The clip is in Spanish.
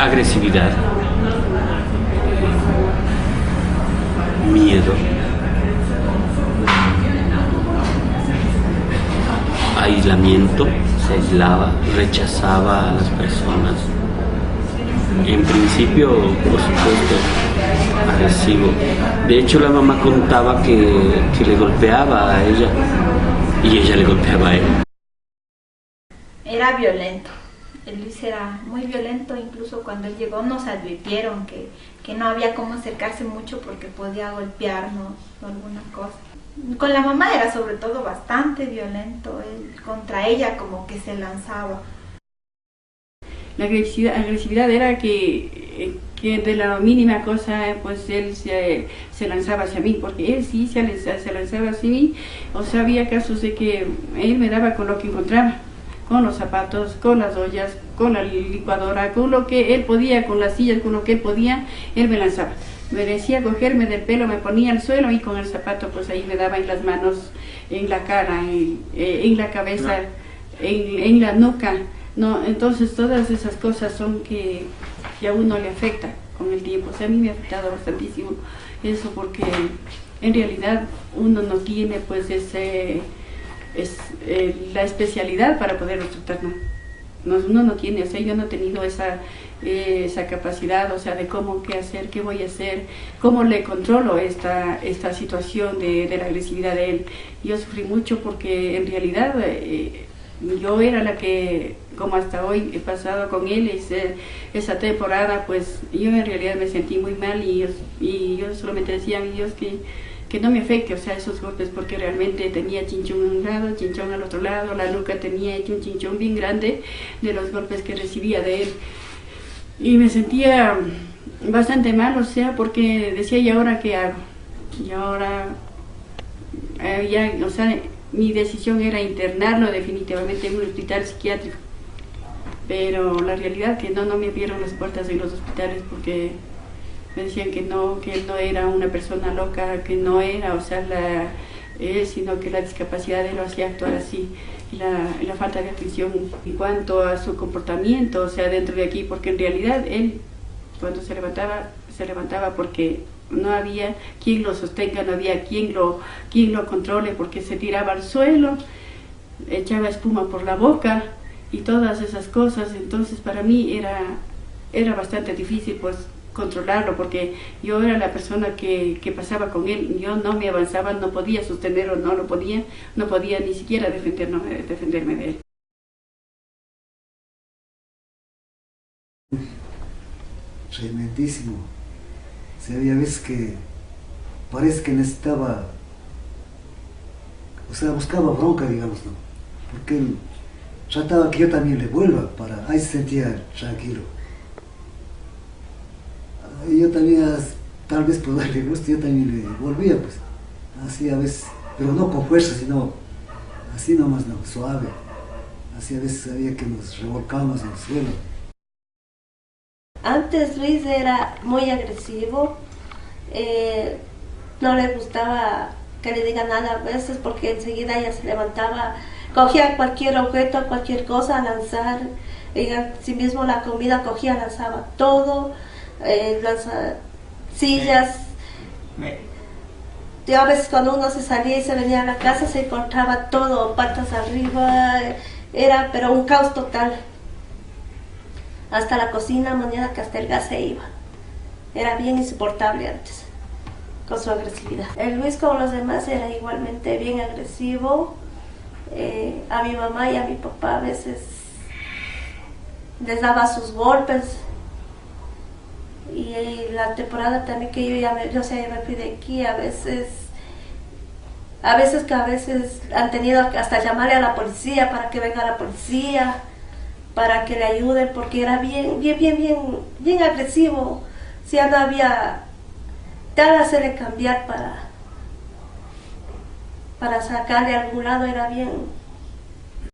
agresividad, miedo, aislamiento, se aislaba, rechazaba a las personas. En principio, por supuesto, agresivo. De hecho, la mamá contaba que le golpeaba a ella y ella le golpeaba a él. Era violento. Luis era muy violento, incluso cuando él llegó nos advirtieron que no había cómo acercarse mucho porque podía golpearnos o alguna cosa. Con la mamá era sobre todo bastante violento, él contra ella como que se lanzaba. La agresividad era que de la mínima cosa pues él se lanzaba hacia mí, porque él sí se lanzaba hacia mí. O sea, había casos de que él me daba con lo que encontraba, con los zapatos, con las ollas, con la licuadora, con lo que él podía, con las sillas, con lo que él podía, él me lanzaba. Me decía cogerme del pelo, me ponía al suelo y con el zapato pues ahí me daba en las manos, en la cara, en la cabeza, en la nuca. No, entonces todas esas cosas son que a uno le afecta con el tiempo. O sea, a mí me ha afectado bastantísimo eso, porque en realidad uno no tiene pues la especialidad para poder tratar, ¿no? Uno no tiene, o sea, yo no he tenido esa capacidad, o sea, de qué hacer, qué voy a hacer, cómo le controlo esta situación de la agresividad de él. Yo sufrí mucho porque en realidad yo era la que, como hasta hoy he pasado con él, esa temporada, pues yo en realidad me sentí muy mal y yo solamente decía a mi Dios que no me afecte, o sea, esos golpes, porque realmente tenía chinchón a un lado, chinchón al otro lado, la nuca tenía hecho un chinchón bien grande de los golpes que recibía de él. Y me sentía bastante mal, o sea, porque decía, ¿y ahora qué hago? Y ahora, o sea, mi decisión era internarlo definitivamente en un hospital psiquiátrico. Pero la realidad que no me abrieron las puertas en los hospitales porque me decían que él no era una persona loca, que no era, o sea, sino que la discapacidad de él lo hacía actuar así, la falta de atención en cuanto a su comportamiento, o sea, dentro de aquí, porque en realidad él, cuando se levantaba porque no había quien lo sostenga, no había quien lo controle, porque se tiraba al suelo, echaba espuma por la boca y todas esas cosas. Entonces para mí era bastante difícil pues controlarlo, porque yo era la persona que pasaba con él, yo no me avanzaba, no podía sostenerlo, no podía ni siquiera defenderme de él. Tremendísimo. O sea, había veces que parece que necesitaba, o sea, buscaba bronca, digamos, ¿no? Porque él trataba que yo también le vuelva, ahí se sentía tranquilo. Y yo también, tal vez por darle gusto, yo también le volvía, pues, así a veces, pero no con fuerza, sino así nomás, no, suave. Así a veces había que nos revolcábamos en el suelo. Antes Luis era muy agresivo, no le gustaba que le diga nada a veces porque enseguida ella se levantaba, cogía cualquier objeto, cualquier cosa a lanzar, ella sí mismo la comida cogía, lanzaba todo, sillas. Y a veces cuando uno se salía y se venía a la casa se encontraba todo, patas arriba, era pero un caos total. Hasta la cocina, mañana que hasta el gas se iba. Era bien insoportable antes, con su agresividad. El Luis, como los demás, era igualmente bien agresivo. A mi mamá y a mi papá a veces les daba sus golpes. Y la temporada también que yo me fui de aquí, a veces han tenido hasta llamarle a la policía para que venga la policía, para que le ayuden, porque era bien agresivo. Si ya no había tal hacerle cambiar para sacarle a algún lado, era bien